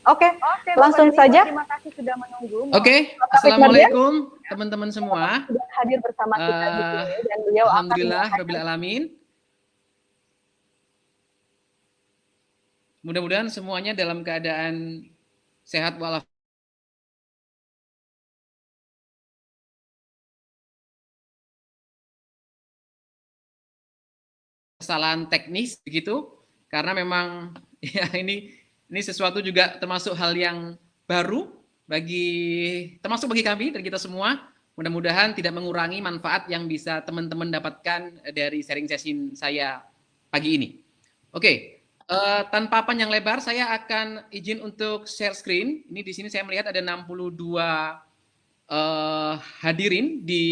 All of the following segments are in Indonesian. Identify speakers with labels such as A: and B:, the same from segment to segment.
A: Oke, langsung saja. Terima kasih sudah menunggu.
B: Oke, assalamualaikum teman-teman semua.
A: Sudah hadir bersama kita di sini dan beliau
B: alhamdulillah rabbil alamin. Mudah-mudahan semuanya dalam keadaan sehat walafiat. Kesalahan teknis begitu, karena memang ya ini sesuatu juga termasuk hal yang baru termasuk bagi kami dan kita semua. Mudah-mudahan tidak mengurangi manfaat yang bisa teman-teman dapatkan dari sharing session saya pagi ini. Oke, tanpa panjang lebar saya akan izin untuk share screen. Ini di sini saya melihat ada 62 hadirin di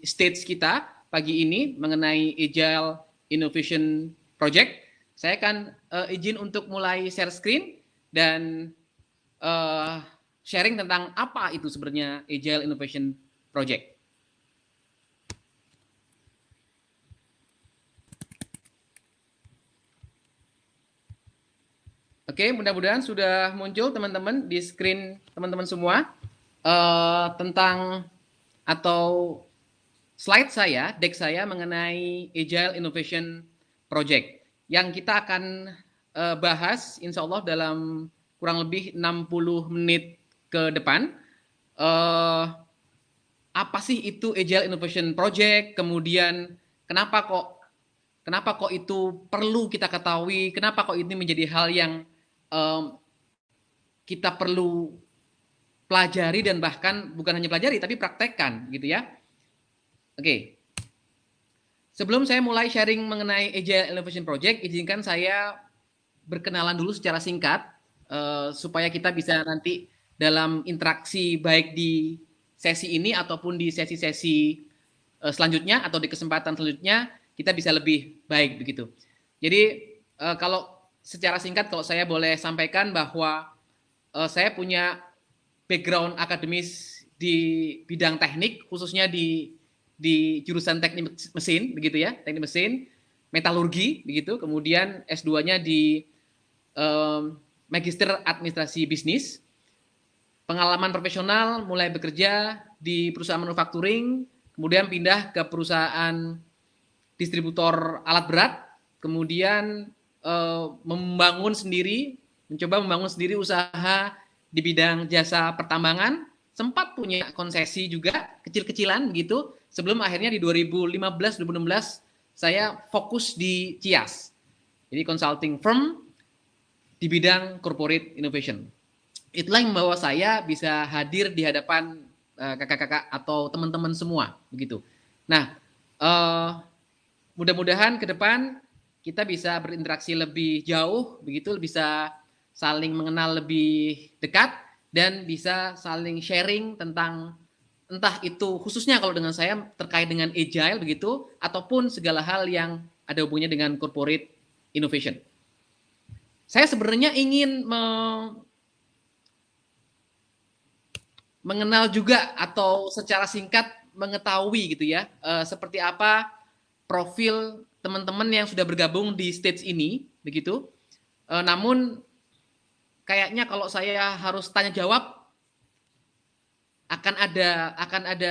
B: stage kita pagi ini mengenai Agile Innovation Project. Saya akan izin untuk mulai share screen dan sharing tentang apa itu sebenarnya Agile Innovation Project. Oke, mudah-mudahan sudah muncul teman-teman di screen teman-teman semua tentang atau slide saya, deck saya mengenai Agile Innovation Project yang kita akan bahas insya Allah dalam kurang lebih 60 menit ke depan. Apa sih itu Agile Innovation Project? Kemudian kenapa kok itu perlu kita ketahui? Kenapa kok ini menjadi hal yang kita perlu pelajari dan bahkan bukan hanya pelajari tapi praktekkan gitu ya. Oke. Sebelum saya mulai sharing mengenai Agile Innovation Project, izinkan saya berkenalan dulu secara singkat supaya kita bisa nanti dalam interaksi baik di sesi ini ataupun di sesi-sesi selanjutnya atau di kesempatan selanjutnya kita bisa lebih baik begitu. Jadi kalau secara singkat kalau saya boleh sampaikan bahwa saya punya background akademis di bidang teknik khususnya di jurusan teknik mesin begitu ya, teknik mesin, metalurgi begitu, kemudian S2-nya di Magister Administrasi Bisnis. Pengalaman profesional mulai bekerja di perusahaan manufacturing, kemudian pindah ke perusahaan distributor alat berat, kemudian mencoba membangun sendiri usaha di bidang jasa pertambangan, sempat punya konsesi juga kecil-kecilan begitu, sebelum akhirnya di 2015-2016 saya fokus di CIAS, jadi consulting firm di bidang corporate innovation. Itulah yang membawa saya bisa hadir di hadapan kakak-kakak atau teman-teman semua begitu. Nah, mudah-mudahan ke depan kita bisa berinteraksi lebih jauh begitu, bisa saling mengenal lebih dekat dan bisa saling sharing tentang entah itu khususnya kalau dengan saya terkait dengan agile begitu ataupun segala hal yang ada hubungannya dengan corporate innovation. Saya sebenarnya ingin mengenal juga atau secara singkat mengetahui gitu ya seperti apa profil teman-teman yang sudah bergabung di stage ini begitu. Namun kayaknya kalau saya harus tanya jawab akan ada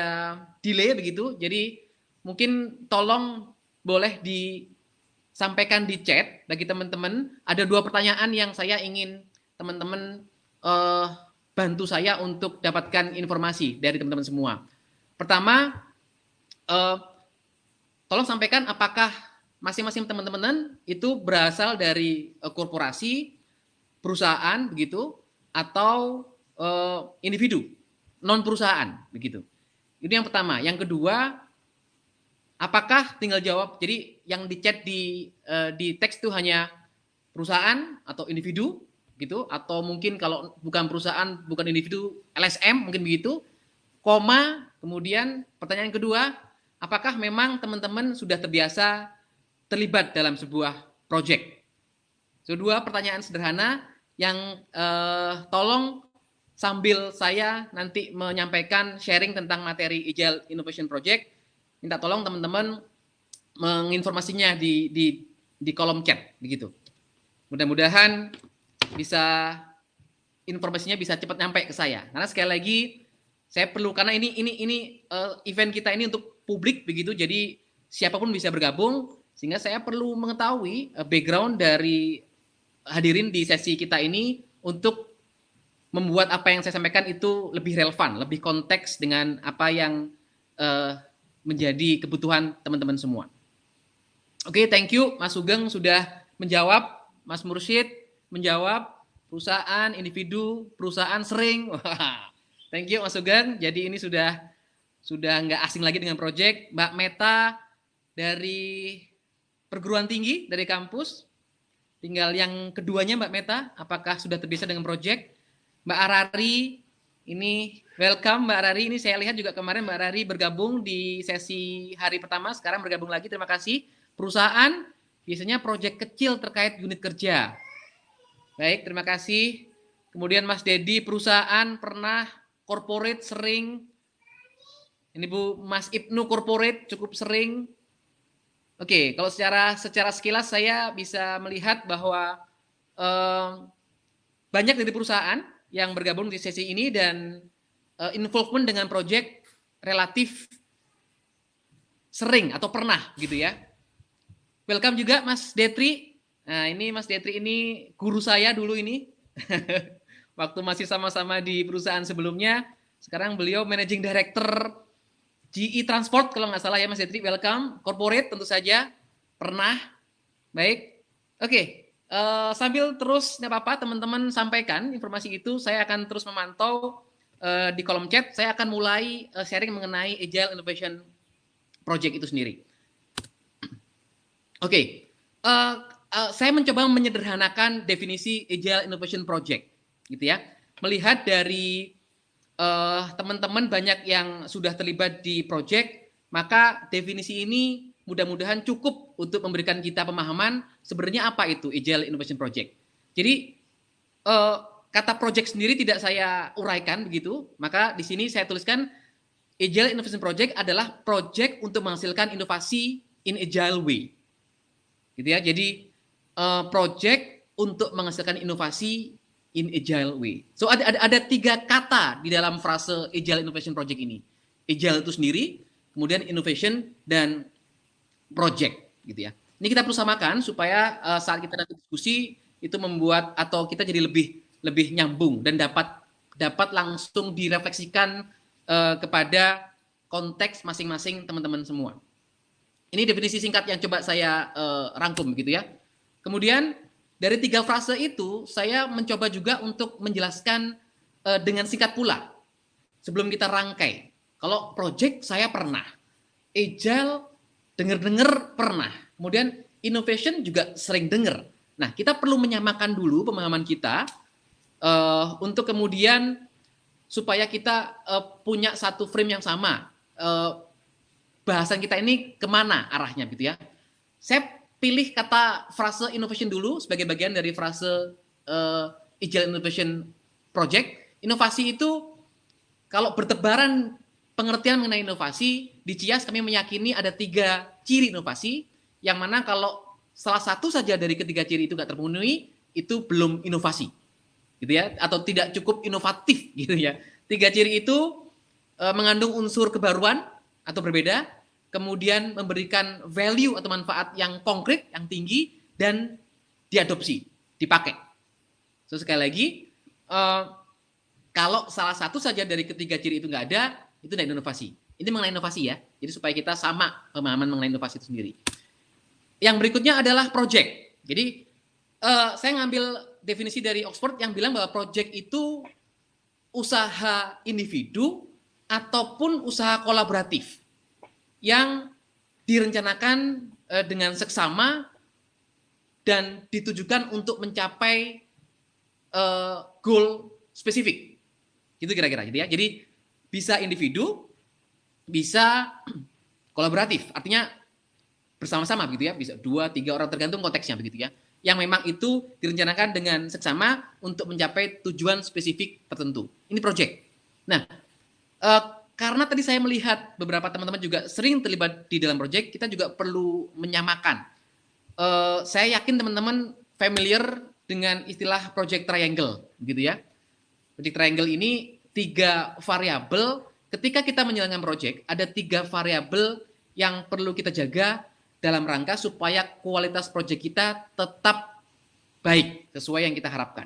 B: delay begitu. Jadi mungkin tolong boleh disampaikan di chat bagi teman-teman. Ada 2 pertanyaan yang saya ingin teman-teman bantu saya untuk dapatkan informasi dari teman-teman semua. Pertama, tolong sampaikan apakah masing-masing teman-teman itu berasal dari korporasi, perusahaan begitu, atau individu non perusahaan begitu. Itu yang pertama. Yang kedua, apakah tinggal jawab. Jadi yang di chat di teks itu hanya perusahaan atau individu gitu, atau mungkin kalau bukan perusahaan, bukan individu, LSM mungkin begitu. Koma, kemudian pertanyaan kedua, apakah memang teman-teman sudah terbiasa terlibat dalam sebuah project? Dua pertanyaan sederhana yang tolong sambil saya nanti menyampaikan sharing tentang materi Agile Innovation Project, minta tolong teman-teman menginformasinya di kolom chat begitu. Mudah-mudahan bisa informasinya bisa cepat nyampe ke saya. Karena sekali lagi saya perlu, karena ini event kita ini untuk publik begitu, jadi siapapun bisa bergabung, sehingga saya perlu mengetahui background dari hadirin di sesi kita ini untuk membuat apa yang saya sampaikan itu lebih relevan, lebih konteks dengan apa yang menjadi kebutuhan teman-teman semua. Oke, thank you Mas Sugeng sudah menjawab, Mas Mursyid menjawab, perusahaan, individu, perusahaan sering. Thank you Mas Sugeng. Jadi ini sudah nggak asing lagi dengan proyek. Mbak Meta dari perguruan tinggi, dari kampus. Tinggal yang keduanya Mbak Meta, apakah sudah terbiasa dengan proyek? Mbak Arari, ini welcome Mbak Arari. Ini saya lihat juga kemarin Mbak Arari bergabung di sesi hari pertama, sekarang bergabung lagi. Terima kasih. Perusahaan, biasanya proyek kecil terkait unit kerja. Baik, terima kasih. Kemudian Mas Dedi, perusahaan pernah, corporate sering. Ini Bu Mas Ibnu corporate cukup sering. Oke, kalau secara sekilas saya bisa melihat bahwa banyak dari perusahaan yang bergabung di sesi ini dan involvement dengan proyek relatif sering atau pernah gitu ya. Welcome juga Mas Detri. Nah, ini Mas Detri ini guru saya dulu ini. Waktu masih sama-sama di perusahaan sebelumnya. Sekarang beliau Managing Director GE Transport kalau nggak salah ya Mas Detri. Welcome. Corporate tentu saja. Pernah. Baik. Oke. Sambil terus nggak apa-apa teman-teman sampaikan informasi itu. Saya akan terus memantau di kolom chat. Saya akan mulai sharing mengenai Agile Innovation Project itu sendiri. Oke. Saya mencoba menyederhanakan definisi Agile Innovation Project. Gitu ya, melihat dari teman-teman banyak yang sudah terlibat di project, maka definisi ini mudah-mudahan cukup untuk memberikan kita pemahaman sebenarnya apa itu Agile Innovation Project. Jadi kata project sendiri tidak saya uraikan begitu, maka di sini saya tuliskan Agile Innovation Project adalah project untuk menghasilkan inovasi in agile way. Gitu ya, jadi project untuk menghasilkan inovasi in agile way. So ada 3 kata di dalam frase Agile Innovation Project ini. Agile itu sendiri, kemudian innovation dan project gitu ya. Ini kita perlu samakan supaya saat kita nanti diskusi itu membuat atau kita jadi lebih nyambung dan dapat langsung direfleksikan kepada konteks masing-masing teman-teman semua. Ini definisi singkat yang coba saya rangkum begitu ya. Kemudian dari 3 frase itu, saya mencoba juga untuk menjelaskan dengan singkat pula. Sebelum kita rangkai. Kalau project saya pernah. Agile dengar-dengar pernah. Kemudian innovation juga sering dengar. Nah, kita perlu menyamakan dulu pemahaman kita untuk kemudian supaya kita punya satu frame yang sama. Bahasan kita ini kemana arahnya gitu ya. Saya pilih kata frase innovation dulu sebagai bagian dari frase Agile Innovation Project. Inovasi itu kalau bertebaran pengertian mengenai inovasi, di CIAS kami meyakini ada 3 ciri inovasi, yang mana kalau salah satu saja dari ketiga ciri itu nggak terpenuhi, itu belum inovasi, gitu ya, atau tidak cukup inovatif, gitu ya. 3 ciri itu mengandung unsur kebaruan atau berbeda, kemudian memberikan value atau manfaat yang konkret, yang tinggi, dan diadopsi, dipakai. So, sekali lagi, kalau salah satu saja dari ketiga ciri itu nggak ada, itu tidak inovasi. Ini mengenai inovasi ya, jadi supaya kita sama pemahaman mengenai inovasi itu sendiri. Yang berikutnya adalah project. Jadi, saya ngambil definisi dari Oxford yang bilang bahwa project itu usaha individu ataupun usaha kolaboratif yang direncanakan dengan seksama dan ditujukan untuk mencapai goal spesifik. Gitu kira-kira gitu ya. Jadi bisa individu, bisa kolaboratif. Artinya bersama-sama begitu ya, bisa 2-3 orang tergantung konteksnya begitu ya. Yang memang itu direncanakan dengan seksama untuk mencapai tujuan spesifik tertentu. Ini project. Nah, karena tadi saya melihat beberapa teman-teman juga sering terlibat di dalam proyek, kita juga perlu menyamakan. Saya yakin teman-teman familiar dengan istilah project triangle, gitu ya. Project triangle ini 3 variabel. Ketika kita menjalankan project, ada 3 variabel yang perlu kita jaga dalam rangka supaya kualitas project kita tetap baik sesuai yang kita harapkan.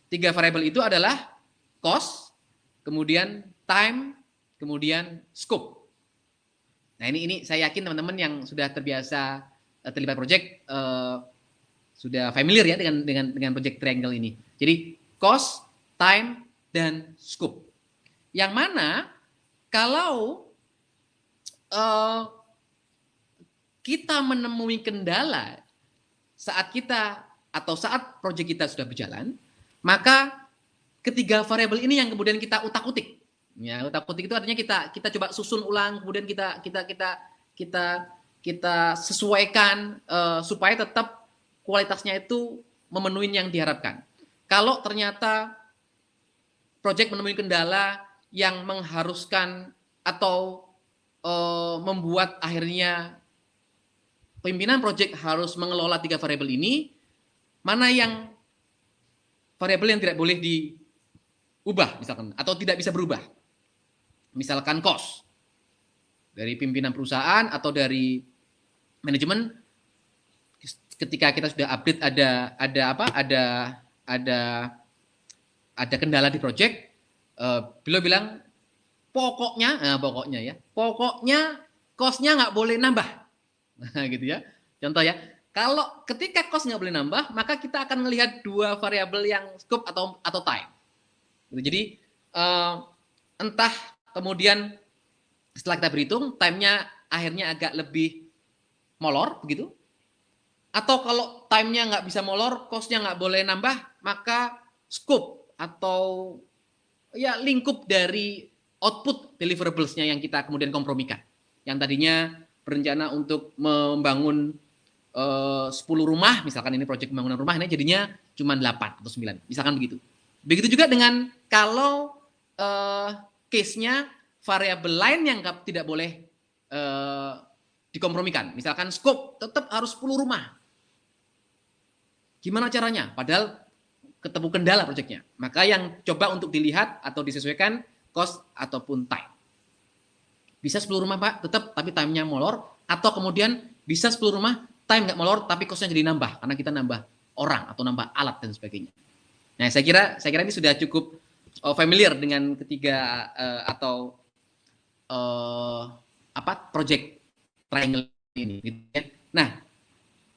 B: 3 variabel itu adalah cost, kemudian time, kemudian scope. Nah ini saya yakin teman-teman yang sudah terbiasa terlibat project sudah familiar ya dengan project triangle ini. Jadi cost, time, dan scope. Yang mana kalau kita menemui kendala saat project kita sudah berjalan, maka ketiga variabel ini yang kemudian kita utak-utik. Ya, utak-utik itu artinya kita coba susun ulang, kemudian kita sesuaikan supaya tetap kualitasnya itu memenuhi yang diharapkan. Kalau ternyata project menemui kendala yang mengharuskan atau membuat akhirnya pimpinan project harus mengelola 3 variabel ini, mana yang variabel yang tidak boleh diubah misalkan atau tidak bisa berubah. Misalkan cost dari pimpinan perusahaan atau dari manajemen, ketika kita sudah update ada kendala di project, beliau bilang pokoknya cost-nya nggak boleh nambah, gitu ya. Contoh ya, kalau ketika cost nggak boleh nambah, maka kita akan melihat 2 variabel yang scope atau time. Jadi entah kemudian setelah kita berhitung, time-nya akhirnya agak lebih molor, begitu. Atau kalau time-nya nggak bisa molor, cost-nya nggak boleh nambah, maka scope atau ya lingkup dari output deliverables-nya yang kita kemudian kompromikan. Yang tadinya berencana untuk membangun 10 rumah, misalkan ini proyek pembangunan rumah, ini jadinya cuma 8 atau 9, misalkan begitu. Begitu juga dengan kalau case-nya variabel lain yang tidak boleh dikompromikan. Misalkan scope tetap harus 10 rumah. Gimana caranya? Padahal ketemu kendala proyeknya. Maka yang coba untuk dilihat atau disesuaikan cost ataupun time. Bisa 10 rumah Pak, tetap tapi time-nya molor. Atau kemudian bisa 10 rumah, time nggak molor tapi cost-nya jadi nambah. Karena kita nambah orang atau nambah alat dan sebagainya. Nah saya kira ini sudah cukup familiar dengan ketiga project triangle ini. Gitu ya. Nah,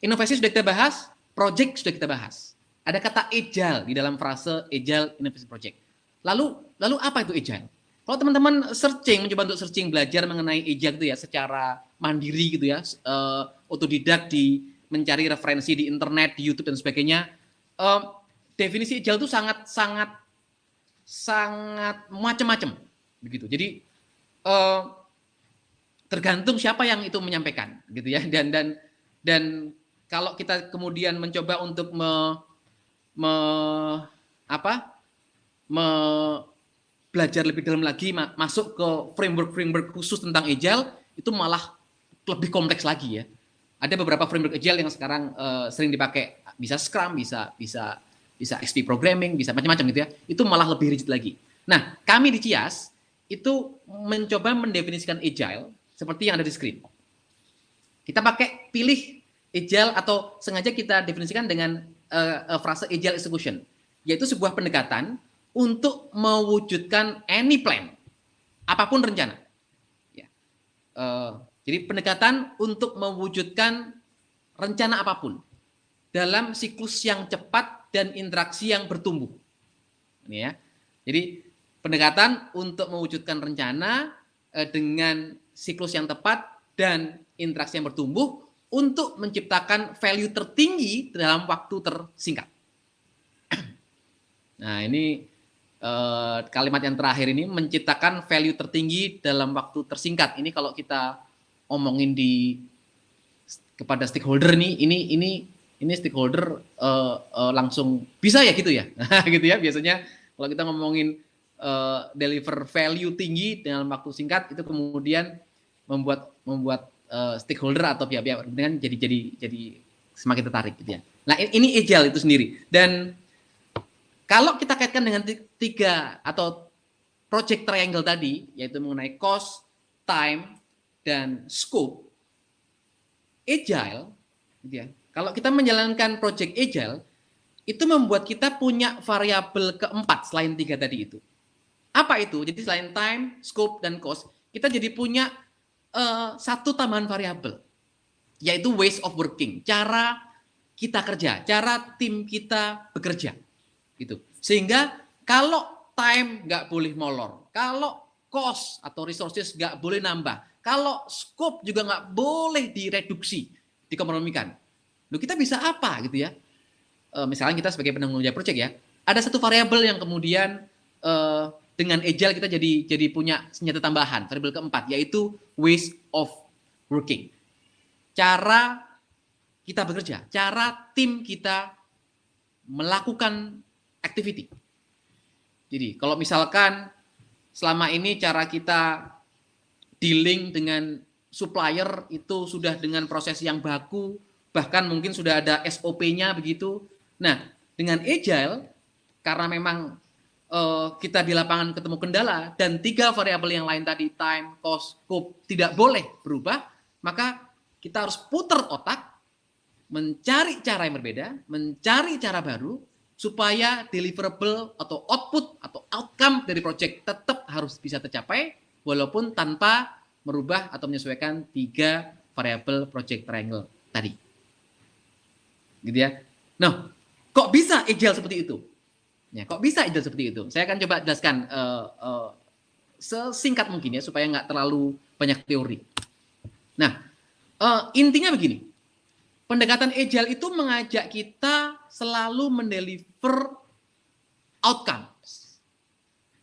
B: inovasi sudah kita bahas, project sudah kita bahas. Ada kata agile di dalam frase agile innovation project. Lalu apa itu agile? Kalau teman-teman mencoba untuk searching belajar mengenai agile itu ya secara mandiri gitu ya, otodidak mencari referensi di internet, di YouTube dan sebagainya. Definisi agile itu sangat macam-macam begitu. Jadi tergantung siapa yang itu menyampaikan gitu ya, dan kalau kita kemudian mencoba untuk belajar lebih dalam lagi, masuk ke framework khusus tentang agile, itu malah lebih kompleks lagi ya. Ada beberapa framework agile yang sekarang sering dipakai, bisa Scrum, bisa XP programming, bisa macam-macam gitu ya. Itu malah lebih rigid lagi. Nah, kami di CIAS itu mencoba mendefinisikan agile seperti yang ada di screen. Kita pilih agile atau sengaja kita definisikan dengan frase agile execution, yaitu sebuah pendekatan untuk mewujudkan any plan, apapun rencana. Ya. Jadi pendekatan untuk mewujudkan rencana apapun dalam siklus yang cepat dan interaksi yang bertumbuh. Ini ya. Jadi pendekatan untuk mewujudkan rencana dengan siklus yang tepat dan interaksi yang bertumbuh untuk menciptakan value tertinggi dalam waktu tersingkat. Nah, ini kalimat yang terakhir ini, menciptakan value tertinggi dalam waktu tersingkat. Ini kalau kita omongin kepada stakeholder nih, ini stakeholder langsung bisa ya gitu ya. Gitu ya, biasanya kalau kita ngomongin deliver value tinggi dalam waktu singkat, itu kemudian membuat stakeholder atau pihak-pihak dengan jadi semakin tertarik gitu ya. Nah, ini agile itu sendiri. Dan kalau kita kaitkan dengan 3 tiga atau project triangle tadi, yaitu mengenai cost, time, dan scope, agile, gitu ya. Kalau kita menjalankan project agile, itu membuat kita punya variabel keempat selain tiga tadi itu. Apa itu? Jadi selain time, scope, dan cost, kita jadi punya satu tambahan variabel, yaitu ways of working, cara kita kerja, cara tim kita bekerja, gitu. Sehingga kalau time nggak boleh molor, kalau cost atau resources nggak boleh nambah, kalau scope juga nggak boleh direduksi, dikompromikan. Loh, kita bisa apa gitu ya? Misalnya kita sebagai penanggung jawab project ya, ada satu variabel yang kemudian dengan agile kita jadi punya senjata tambahan, variabel keempat, yaitu ways of working. Cara kita bekerja, cara tim kita melakukan activity. Jadi kalau misalkan selama ini cara kita dealing dengan supplier itu sudah dengan proses yang baku, bahkan mungkin sudah ada SOP-nya begitu. Nah, dengan agile, karena memang kita di lapangan ketemu kendala dan tiga variabel yang lain tadi, time, cost, scope, tidak boleh berubah, maka kita harus putar otak, mencari cara yang berbeda, mencari cara baru, supaya deliverable atau output atau outcome dari project tetap harus bisa tercapai, walaupun tanpa merubah atau menyesuaikan tiga variabel project triangle tadi. Gitu ya. Nah, kok bisa agile seperti itu? Ya, kok bisa agile seperti itu? Saya akan coba jelaskan sesingkat mungkin ya, supaya nggak terlalu banyak teori. Nah, intinya begini. Pendekatan agile itu mengajak kita selalu mendeliver outcomes.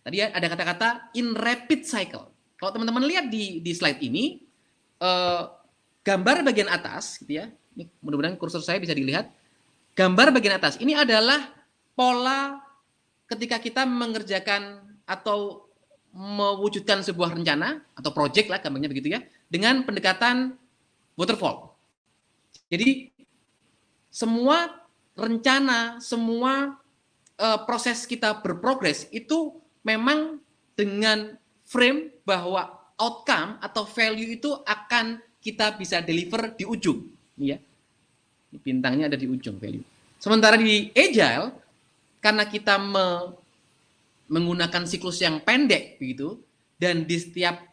B: Tadi ada kata-kata in rapid cycle. Kalau teman-teman lihat di slide ini, gambar bagian atas, gitu ya. Ini mudah-mudahan kursor saya bisa dilihat. Gambar bagian atas ini adalah pola ketika kita mengerjakan atau mewujudkan sebuah rencana atau project lah, gampangnya begitu ya, dengan pendekatan waterfall. Jadi semua rencana, semua proses kita berprogres itu memang dengan frame bahwa outcome atau value itu akan kita bisa deliver di ujung, ya. Bintangnya ada di ujung value. Sementara di agile, karena kita menggunakan siklus yang pendek begitu, dan di setiap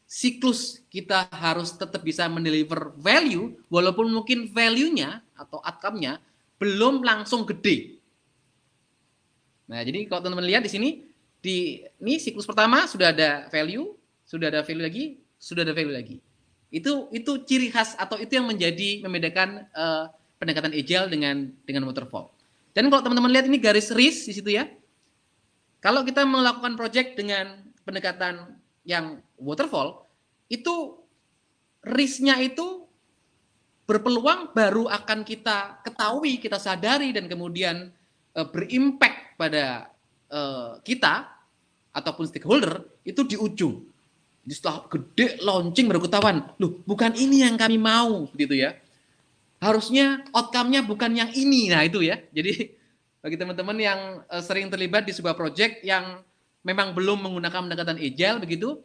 B: siklus kita harus tetap bisa mendeliver value, walaupun mungkin value-nya atau outcome-nya belum langsung gede. Nah, jadi kalau teman-teman lihat di sini, ini siklus pertama sudah ada value lagi, sudah ada value lagi. Itu ciri khas atau itu yang membedakan pendekatan agile dengan waterfall. Dan kalau teman-teman lihat ini garis RIS di situ ya. Kalau kita melakukan project dengan pendekatan yang waterfall, itu RIS-nya itu berpeluang baru akan kita ketahui, kita sadari, dan kemudian berimpact pada kita ataupun stakeholder itu di ujung. Jadi setelah gede launching baru ketahuan, loh bukan ini yang kami mau, gitu ya. Harusnya outcome-nya bukan yang ini. Nah itu ya. Jadi bagi teman-teman yang sering terlibat di sebuah project yang memang belum menggunakan pendekatan agile begitu,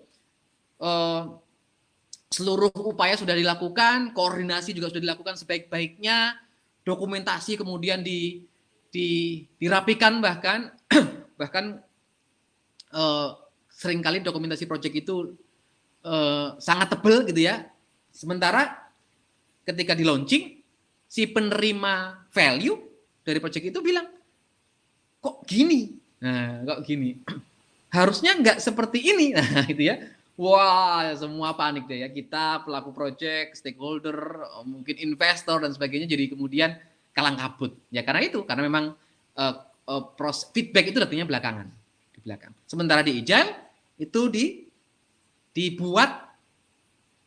B: seluruh upaya sudah dilakukan, koordinasi juga sudah dilakukan sebaik-baiknya, dokumentasi kemudian dirapikan, bahkan seringkali dokumentasi project itu sangat tebal gitu ya. Sementara ketika di launching, si penerima value dari project itu bilang, kok gini? Nah, kok gini? Harusnya nggak seperti ini. Nah, itu ya. Wah, semua panik deh ya. Kita pelaku project, stakeholder, mungkin investor dan sebagainya jadi kemudian kalang kabut. Ya karena memang feedback itu datangnya belakangan, di belakang. Sementara di agile itu dibuat,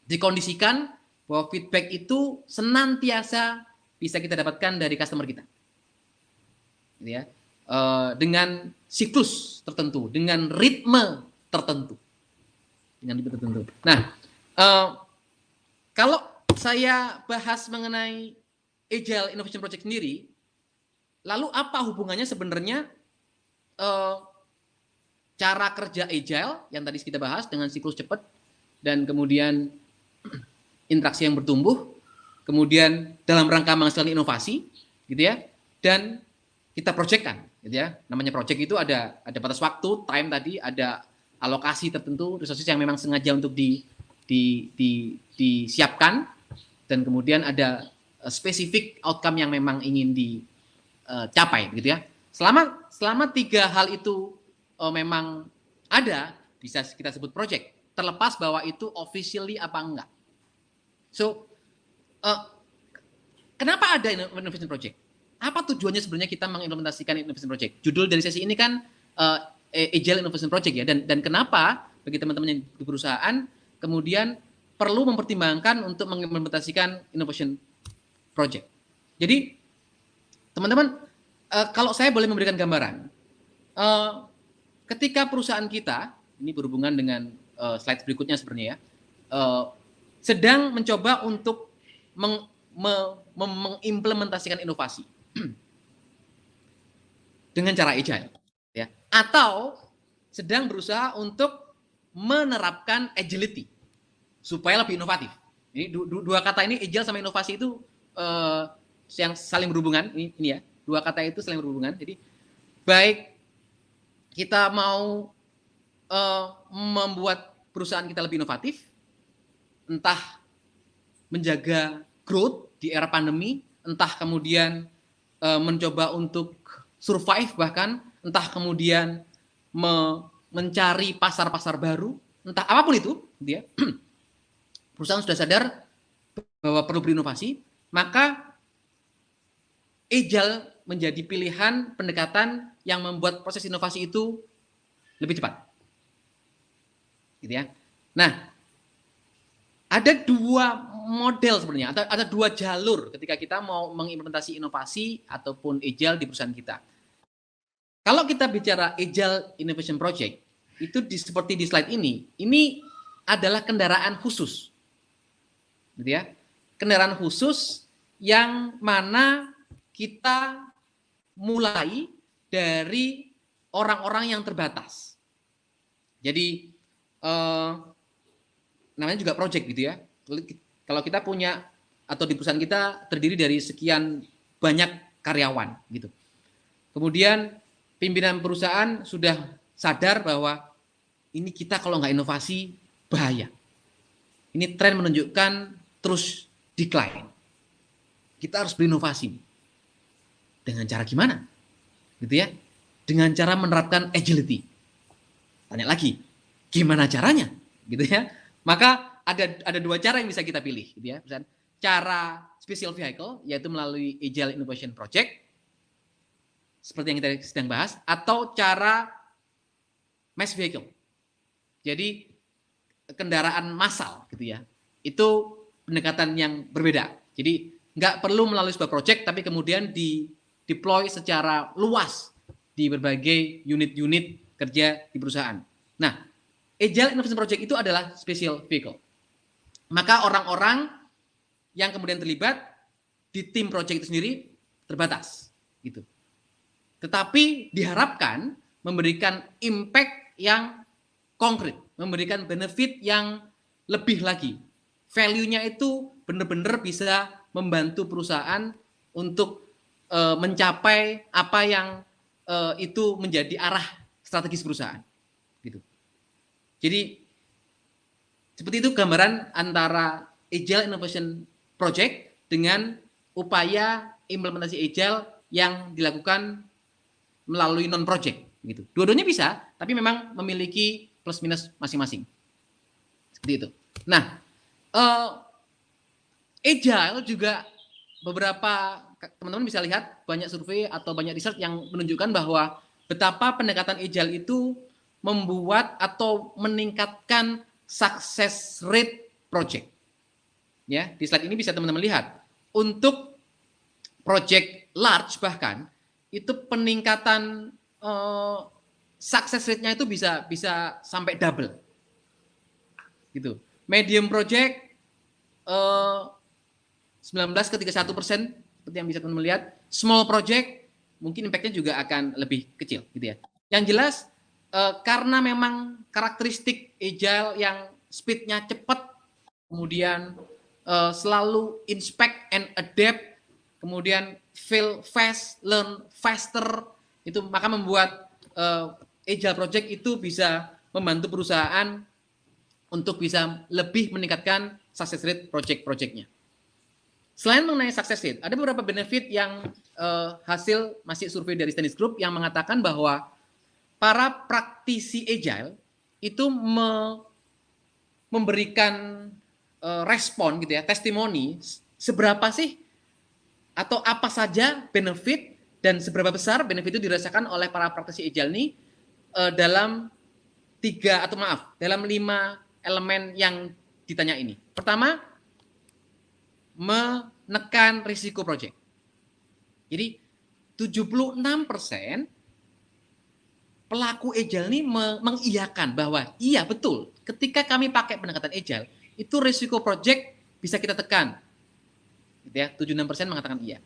B: dikondisikan bahwa feedback itu senantiasa bisa kita dapatkan dari customer kita, gitu ya, dengan siklus tertentu, dengan ritme tertentu, Nah, kalau saya bahas mengenai Agile Innovation Project sendiri, lalu apa hubungannya sebenarnya cara kerja agile yang tadi kita bahas dengan siklus cepat dan kemudian interaksi yang bertumbuh, kemudian dalam rangka menghasilkan inovasi, gitu ya, dan kita projectkan, gitu ya. Namanya project itu ada batas waktu, time tadi, ada alokasi tertentu, resources yang memang sengaja untuk disiapkan, dan kemudian ada spesifik outcome yang memang ingin dicapai, gitu ya. Selama 3 hal itu memang ada, bisa kita sebut project, terlepas bahwa itu officially apa enggak. So, kenapa ada innovation project? Apa tujuannya sebenarnya kita mengimplementasikan innovation project? Judul dari sesi ini kan Agile Innovation Project ya, dan kenapa bagi teman-teman yang di perusahaan kemudian perlu mempertimbangkan untuk mengimplementasikan innovation project. Jadi, teman-teman, kalau saya boleh memberikan gambaran, ketika perusahaan kita, ini berhubungan dengan slide berikutnya sebenarnya ya, sedang mencoba untuk mengimplementasikan inovasi dengan cara agile, ya, atau sedang berusaha untuk menerapkan agility supaya lebih inovatif. Ini dua kata ini, agile sama inovasi itu yang saling berhubungan. Ini ya, dua kata itu saling berhubungan. Jadi baik kita mau membuat perusahaan kita lebih inovatif, entah menjaga growth di era pandemi, entah kemudian mencoba untuk survive, bahkan entah kemudian mencari pasar-pasar baru, entah apapun itu, dia perusahaan sudah sadar bahwa perlu berinovasi, maka agile menjadi pilihan pendekatan yang membuat proses inovasi itu lebih cepat. Gitu ya. Nah, ada 2 model sebenarnya, atau ada 2 jalur ketika kita mau mengimplementasi inovasi ataupun agile di perusahaan kita. Kalau kita bicara Agile Innovation Project, itu seperti di slide ini adalah kendaraan khusus. Gitu ya. Kendaraan khusus yang mana kita mulai dari orang-orang yang terbatas. Jadi namanya juga project gitu ya. Kalau kita punya atau di perusahaan kita terdiri dari sekian banyak karyawan gitu. Kemudian pimpinan perusahaan sudah sadar bahwa ini kita kalau nggak inovasi bahaya. Ini tren menunjukkan terus decline. Kita harus berinovasi. Dengan cara gimana? Gitu ya. Dengan cara menerapkan agility. Tanya lagi, gimana caranya? Gitu ya. Maka ada 2 cara yang bisa kita pilih, gitu ya. Misalnya, cara special vehicle, yaitu melalui Agile Innovation Project, seperti yang kita sedang bahas, atau cara mass vehicle. Jadi kendaraan massal, gitu ya. Itu pendekatan yang berbeda. Jadi nggak perlu melalui sebuah project, tapi kemudian deploy secara luas di berbagai unit-unit kerja di perusahaan. Nah, Agile Innovation Project itu adalah special vehicle. Maka orang-orang yang kemudian terlibat di tim project itu sendiri terbatas, gitu. Tetapi diharapkan memberikan impact yang konkret, memberikan benefit yang lebih lagi. Value-nya itu benar-benar bisa membantu perusahaan untuk mencapai apa yang itu menjadi arah strategis perusahaan, gitu. Jadi seperti itu gambaran antara Agile Innovation Project dengan upaya implementasi Agile yang dilakukan melalui non-project, gitu. Dua-duanya bisa, tapi memang memiliki plus minus masing-masing. Seperti itu. Nah, Agile juga beberapa teman-teman bisa lihat banyak survei atau banyak research yang menunjukkan bahwa betapa pendekatan Agile itu membuat atau meningkatkan success rate project. Ya, di slide ini bisa teman-teman lihat. Untuk project large bahkan itu peningkatan success rate-nya itu bisa sampai double. Gitu. Medium project 19 ke 31% seperti yang bisa teman-teman lihat. Small project mungkin impact-nya juga akan lebih kecil, gitu ya. Yang jelas karena memang karakteristik agile yang speed-nya cepat, kemudian selalu inspect and adapt, kemudian fail fast, learn faster, itu maka membuat agile project itu bisa membantu perusahaan untuk bisa lebih meningkatkan success rate project-projectnya. Selain mengenai success rate, ada beberapa benefit yang hasil masih survei dari Stannis Group yang mengatakan bahwa para praktisi agile itu memberikan respon gitu ya, testimoni seberapa sih atau apa saja benefit dan seberapa besar benefit itu dirasakan oleh para praktisi agile ini dalam dalam 5 elemen yang ditanya ini. Pertama, menekan risiko project. Jadi 76% pelaku agile ini mengiyakan bahwa iya betul, ketika kami pakai pendekatan agile, itu risiko project bisa kita tekan. Gitu ya, 76% mengatakan iya.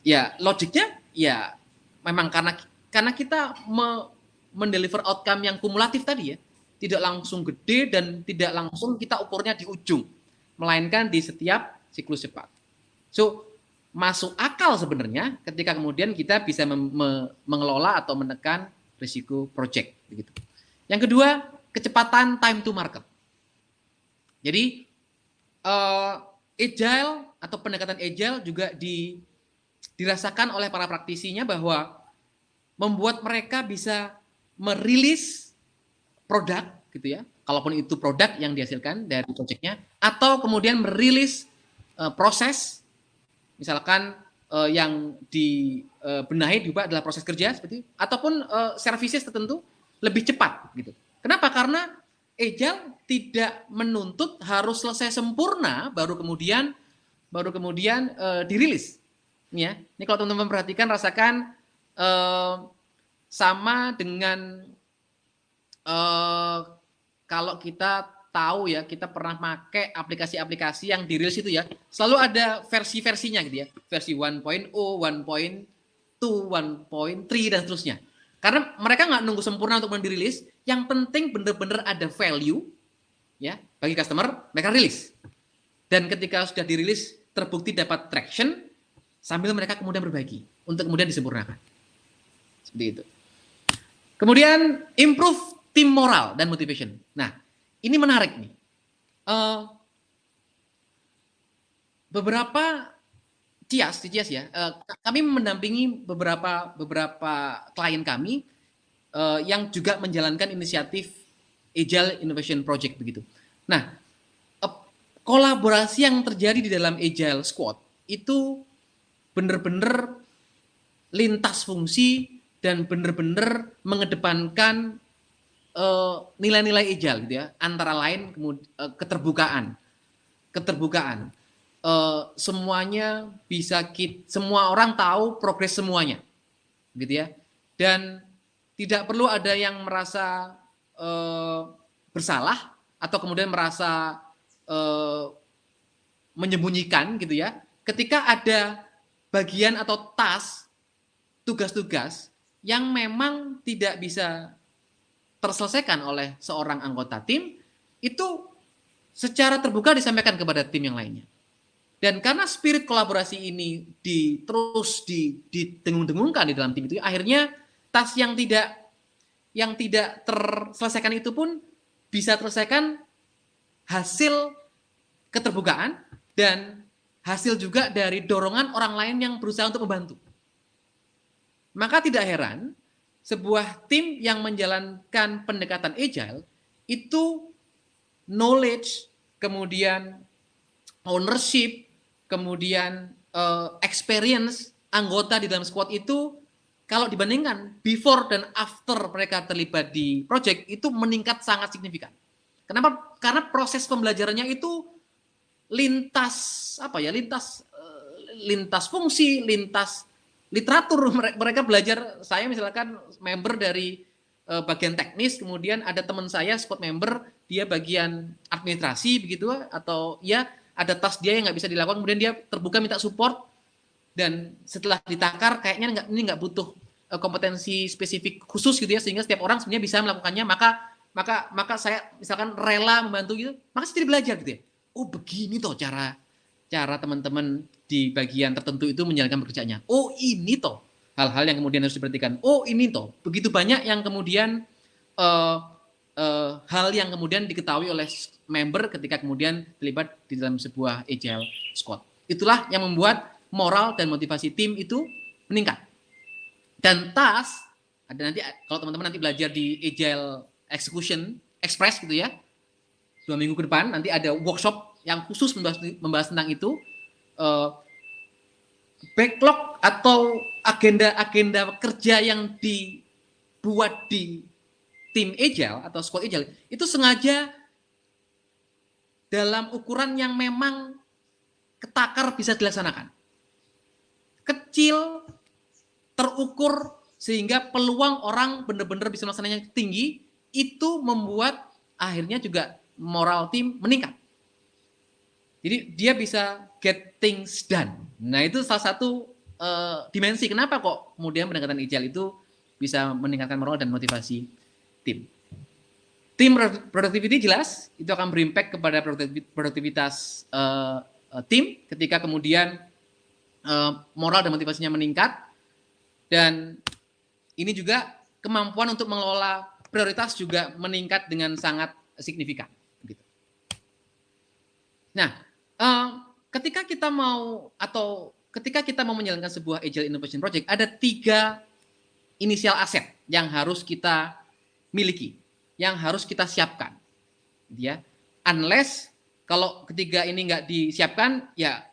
B: Ya, logiknya ya memang karena kita mendeliver outcome yang kumulatif tadi ya, tidak langsung gede dan tidak langsung kita ukurnya di ujung, melainkan di setiap siklus cepat. So, masuk akal sebenarnya ketika kemudian kita bisa mengelola atau menekan risiko project begitu. Yang kedua, kecepatan time to market. Jadi agile atau pendekatan agile juga dirasakan oleh para praktisinya bahwa membuat mereka bisa merilis produk gitu ya. Kalaupun itu produk yang dihasilkan dari projectnya, atau kemudian merilis proses, misalkan yang dibenahi juga adalah proses kerja seperti itu, ataupun services tertentu lebih cepat gitu. Kenapa? Karena agile tidak menuntut harus selesai sempurna baru kemudian dirilis. Ya, ini kalau teman-teman perhatikan rasakan sama dengan kalau kita tahu ya, kita pernah pakai aplikasi-aplikasi yang dirilis itu ya, selalu ada versi-versinya gitu ya, versi 1.0, 1.2, 1.3 dan seterusnya. Karena mereka nggak nunggu sempurna untuk mendirilis, yang penting benar-benar ada value ya bagi customer, mereka rilis. Dan ketika sudah dirilis terbukti dapat traction, sambil mereka kemudian berbagi untuk kemudian disempurnakan. Seperti itu. Kemudian improve tim moral dan motivation. Nah, ini menarik nih. Beberapa Cias ya, kami mendampingi beberapa klien kami yang juga menjalankan inisiatif Agile Innovation Project begitu. Nah, kolaborasi yang terjadi di dalam Agile Squad itu benar-benar lintas fungsi dan benar-benar mengedepankan nilai-nilai agile gitu ya, antara lain keterbukaan, semuanya bisa semua orang tahu progres semuanya, gitu ya, dan tidak perlu ada yang merasa bersalah atau kemudian merasa menyembunyikan gitu ya, ketika ada bagian atau tugas-tugas yang memang tidak bisa terselesaikan oleh seorang anggota tim, itu secara terbuka disampaikan kepada tim yang lainnya. Dan karena spirit kolaborasi ini terus didengung-dengungkan di dalam tim itu, akhirnya task yang tidak terselesaikan itu pun bisa terselesaikan hasil keterbukaan dan hasil juga dari dorongan orang lain yang berusaha untuk membantu. Maka tidak heran sebuah tim yang menjalankan pendekatan agile itu knowledge, kemudian ownership, kemudian experience anggota di dalam squad itu kalau dibandingkan before dan after mereka terlibat di project itu meningkat sangat signifikan. Kenapa? Karena proses pembelajarannya itu lintas fungsi, lintas literatur. Mereka belajar, saya misalkan member dari bagian teknis, kemudian ada teman saya squad member, dia bagian administrasi begitu, atau ya ada task dia yang nggak bisa dilakukan, kemudian dia terbuka minta support, dan setelah ditakar kayaknya ini nggak butuh kompetensi spesifik khusus gitu ya, sehingga setiap orang sebenarnya bisa melakukannya, maka saya misalkan rela membantu gitu, maka saya jadi belajar gitu ya. Oh begini toh cara teman-teman di bagian tertentu itu menjalankan pekerjaannya. Oh ini toh hal-hal yang kemudian harus diperhatikan. Oh ini toh begitu banyak yang kemudian hal yang kemudian diketahui oleh member ketika kemudian terlibat di dalam sebuah agile squad. Itulah yang membuat moral dan motivasi tim itu meningkat. Dan task ada nanti, kalau teman-teman nanti belajar di Agile Execution Express gitu ya, 2 minggu ke depan nanti ada workshop yang khusus membahas tentang itu. Backlog atau agenda kerja yang dibuat di tim Agile atau squad Agile itu sengaja dalam ukuran yang memang ketakar bisa dilaksanakan. Kecil, terukur, sehingga peluang orang benar-benar bisa melaksanakannya tinggi, itu membuat akhirnya juga moral tim meningkat. Jadi dia bisa get things done. Nah itu salah satu dimensi kenapa kok kemudian pendekatan agile itu bisa meningkatkan moral dan motivasi tim. Tim productivity jelas itu akan berimpact kepada produktivitas tim ketika kemudian moral dan motivasinya meningkat, dan ini juga kemampuan untuk mengelola prioritas juga meningkat dengan sangat signifikan. Nah, ketika kita mau menjalankan sebuah Agile Innovation Project, ada 3 inisial aset yang harus kita miliki, yang harus kita siapkan, ya. Unless kalau ketiga ini nggak disiapkan, ya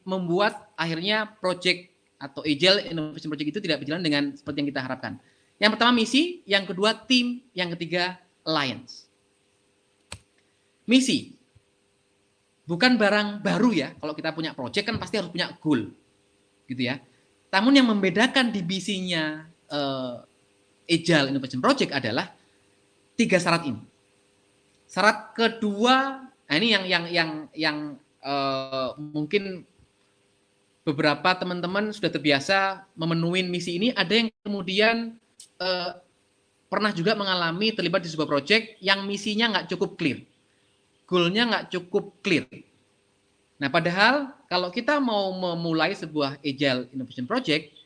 B: membuat akhirnya project atau Agile Innovation Project itu tidak berjalan dengan seperti yang kita harapkan. Yang pertama misi, yang kedua tim, yang ketiga alliance. Misi bukan barang baru ya. Kalau kita punya project kan pasti harus punya goal, gitu ya. Namun yang membedakan di misinya Agile Innovation Project adalah 3 syarat ini. Syarat kedua, nah ini yang mungkin beberapa teman-teman sudah terbiasa memenuhi misi ini. Ada yang kemudian pernah juga mengalami terlibat di sebuah project yang misinya nggak cukup clear, goalnya nggak cukup clear. Nah, padahal kalau kita mau memulai sebuah Agile Innovation Project,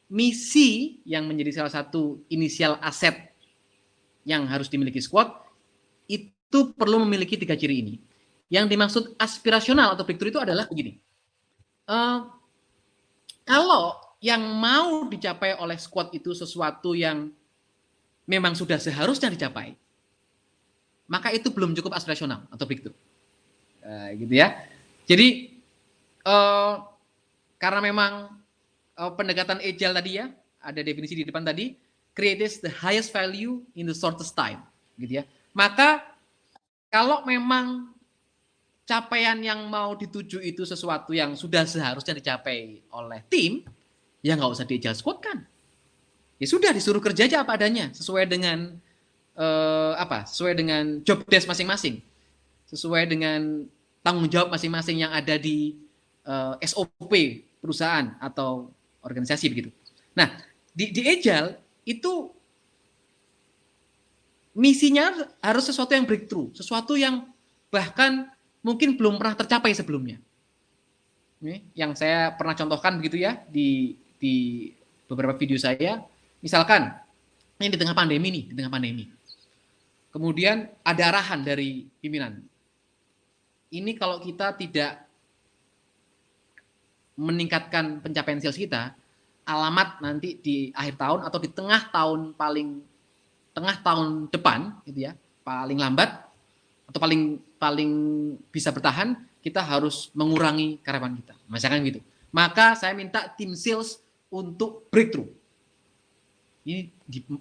B: misi yang menjadi salah satu inisial aset yang harus dimiliki squad itu perlu memiliki 3 ciri ini. Yang dimaksud aspirasional atau breakthrough itu adalah begini. Kalau yang mau dicapai oleh squad itu sesuatu yang memang sudah seharusnya dicapai, maka itu belum cukup aspirasional atau breakthrough. Gitu ya. Jadi karena memang pendekatan agile tadi ya, ada definisi di depan tadi, creates the highest value in the shortest time, gitu ya. Maka kalau memang capaian yang mau dituju itu sesuatu yang sudah seharusnya dicapai oleh tim, ya nggak usah di-agile squad kan. Ya sudah, disuruh kerja aja apa adanya, sesuai dengan sesuai dengan job desk masing-masing, sesuai dengan tanggung jawab masing-masing yang ada di SOP perusahaan atau organisasi begitu. Nah, di agile itu misinya harus sesuatu yang breakthrough, sesuatu yang bahkan mungkin belum pernah tercapai sebelumnya. Ini yang saya pernah contohkan begitu ya di beberapa video saya. Misalkan ini di tengah pandemi nih, kemudian ada arahan dari pimpinan. Ini kalau kita tidak meningkatkan pencapaian sales kita, alamat nanti di akhir tahun atau di tengah tahun depan gitu ya, paling lambat atau paling bisa bertahan, kita harus mengurangi karyawan kita. Misalkan gitu. Maka saya minta tim sales untuk breakthrough. Ini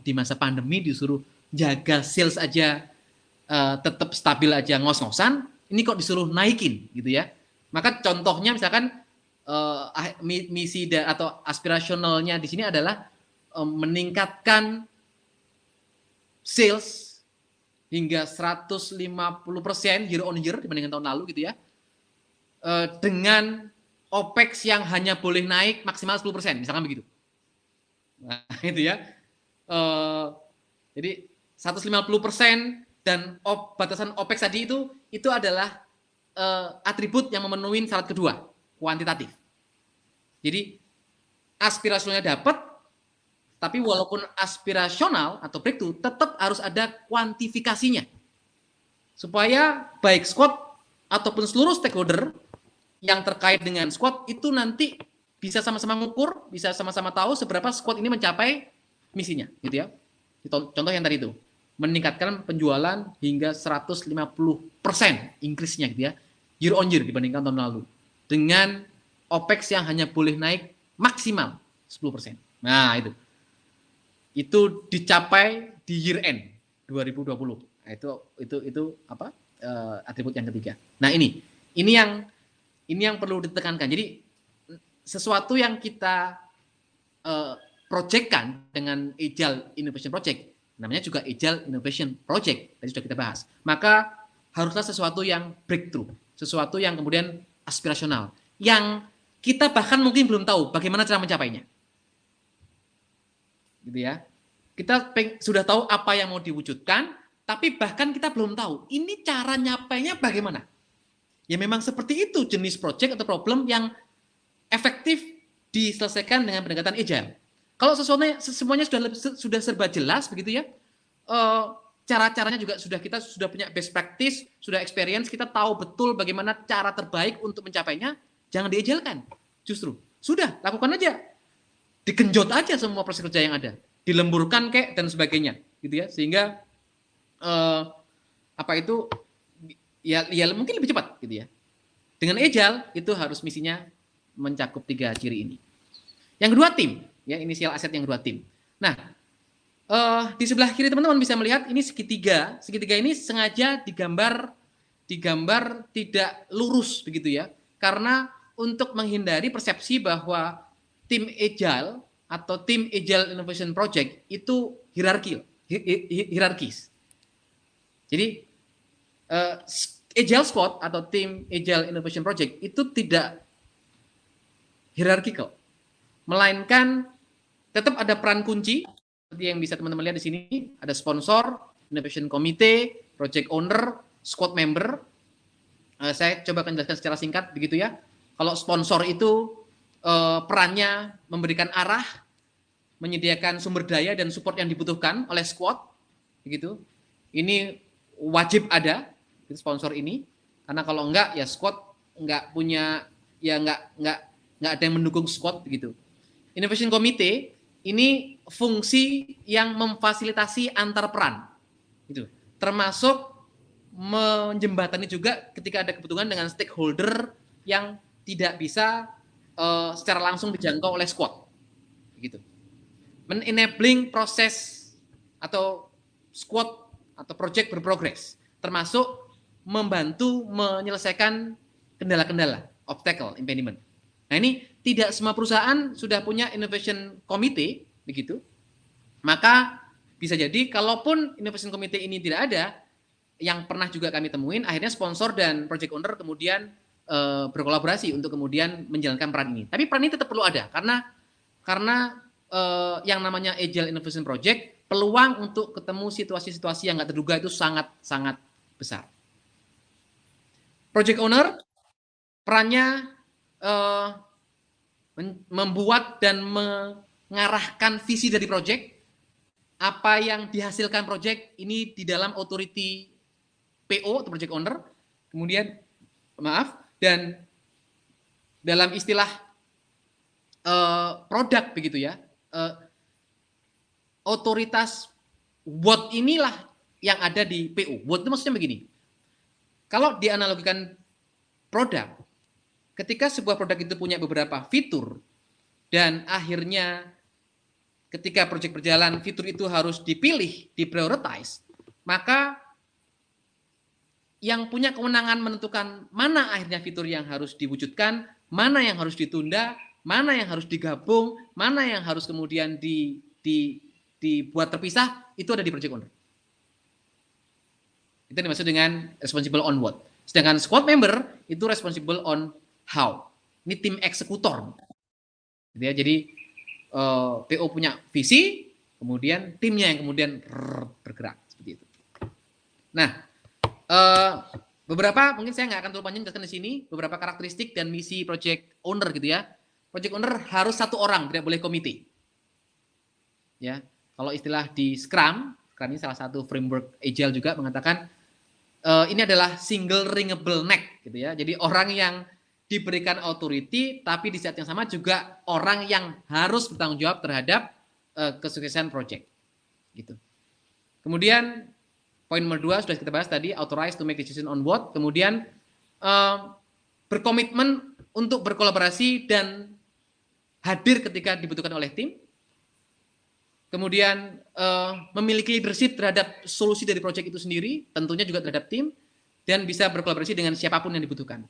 B: di masa pandemi disuruh jaga sales aja tetap stabil aja ngos-ngosan, ini kok disuruh naikin gitu ya. Maka contohnya misalkan misi atau aspirasionalnya di sini adalah meningkatkan sales hingga 150% year on year dibandingkan tahun lalu gitu ya. Dengan OPEX yang hanya boleh naik maksimal 10%, misalkan begitu. Nah, itu ya. Jadi 150% dan batasan OPEX tadi itu adalah atribut yang memenuhi syarat kedua, kuantitatif. Jadi aspirasionalnya dapat, tapi walaupun aspirasional atau breakthrough, tetap harus ada kuantifikasinya. Supaya baik squad ataupun seluruh stakeholder yang terkait dengan squad itu nanti bisa sama-sama ngukur, bisa sama-sama tahu seberapa squad ini mencapai misinya, gitu ya. Contoh yang tadi itu, meningkatkan penjualan hingga 150% increase-nya gitu ya, year on year dibandingkan tahun lalu. Dengan OPEX yang hanya boleh naik maksimal 10%. Nah, itu dicapai di year end 2020. Nah, itu apa? Atribut yang ketiga. Nah, ini yang perlu ditekankan. Jadi sesuatu yang kita projectkan dengan Agile Innovation Project, namanya juga Agile Innovation Project, tadi sudah kita bahas. Maka haruslah sesuatu yang breakthrough, sesuatu yang kemudian aspirasional, yang kita bahkan mungkin belum tahu bagaimana cara mencapainya. Gitu ya. Kita sudah tahu apa yang mau diwujudkan, tapi bahkan kita belum tahu ini cara nyapainya bagaimana. Ya memang seperti itu jenis project atau problem yang efektif diselesaikan dengan pendekatan agile. Kalau semuanya sudah serba jelas begitu ya, cara-caranya juga kita sudah punya best practice, sudah experience, kita tahu betul bagaimana cara terbaik untuk mencapainya, jangan diajalkan. Justru sudah lakukan aja, digenjot aja semua proses kerja yang ada, dilemburkan dan sebagainya, gitu ya, sehingga ya mungkin lebih cepat, gitu ya. Dengan agile itu harus misinya mencakup 3 ciri ini. Yang kedua tim, ya inisial aset yang kedua tim. Nah, di sebelah kiri teman-teman bisa melihat ini segitiga. Segitiga ini sengaja digambar tidak lurus begitu ya, karena untuk menghindari persepsi bahwa tim agile atau tim Agile Innovation Project itu hierarkis. Jadi Agile Squad atau tim Agile Innovation Project itu tidak hierarkikal, melainkan tetap ada peran kunci seperti yang bisa teman-teman lihat di sini, ada sponsor, innovation committee, project owner, squad member. Saya coba akan jelaskan secara singkat begitu ya. Kalau sponsor itu perannya memberikan arah, menyediakan sumber daya dan support yang dibutuhkan oleh squad, begitu. Ini wajib ada sponsor ini, karena kalau enggak ya squad enggak punya, ya enggak ada yang mendukung squad begitu. Innovation Committee ini fungsi yang memfasilitasi antar peran, gitu. Termasuk menjembatani juga ketika ada kebutuhan dengan stakeholder yang tidak bisa secara langsung dijangkau oleh squad, begitu. Men-enabling proses atau squad atau project berprogres, termasuk membantu menyelesaikan kendala-kendala, obstacle, impediment. Nah, ini tidak semua perusahaan sudah punya innovation committee begitu. Maka bisa jadi kalaupun innovation committee ini tidak ada, yang pernah juga kami temuin, akhirnya sponsor dan project owner kemudian berkolaborasi untuk kemudian menjalankan peran ini. Tapi peran ini tetap perlu ada karena yang namanya Agile Innovation Project, peluang untuk ketemu situasi-situasi yang nggak terduga itu sangat-sangat besar. Project owner perannya membuat dan mengarahkan visi dari project, apa yang dihasilkan project ini di dalam authority PO atau project owner, kemudian dan dalam istilah produk begitu ya, otoritas what inilah yang ada di PO. What itu maksudnya begini, kalau dianalogikan produk, ketika sebuah produk itu punya beberapa fitur dan akhirnya ketika proyek berjalan fitur itu harus dipilih, diprioritize, maka yang punya kewenangan menentukan mana akhirnya fitur yang harus diwujudkan, mana yang harus ditunda, mana yang harus digabung, mana yang harus kemudian dibuat terpisah, itu ada di project owner. Itu dimaksud dengan responsible on what. Sedangkan squad member itu responsible on how. Ini tim eksekutor. Jadi PO punya visi, kemudian timnya yang kemudian bergerak seperti itu. Nah, beberapa mungkin saya nggak akan terlalu panjang jelaskan di sini, beberapa karakteristik dan misi project owner gitu ya. Project owner harus satu orang, tidak boleh komite. Ya, kalau istilah di Scrum ini salah satu framework Agile juga mengatakan ini adalah single ringable neck gitu ya. Jadi orang yang diberikan authority, tapi di saat yang sama juga orang yang harus bertanggung jawab terhadap kesuksesan project. Gitu. Kemudian poin nomor 2 sudah kita bahas tadi, authorized to make decision on what. Kemudian berkomitmen untuk berkolaborasi dan hadir ketika dibutuhkan oleh tim. Kemudian memiliki leadership terhadap solusi dari project itu sendiri, tentunya juga terhadap tim, dan bisa berkolaborasi dengan siapapun yang dibutuhkan.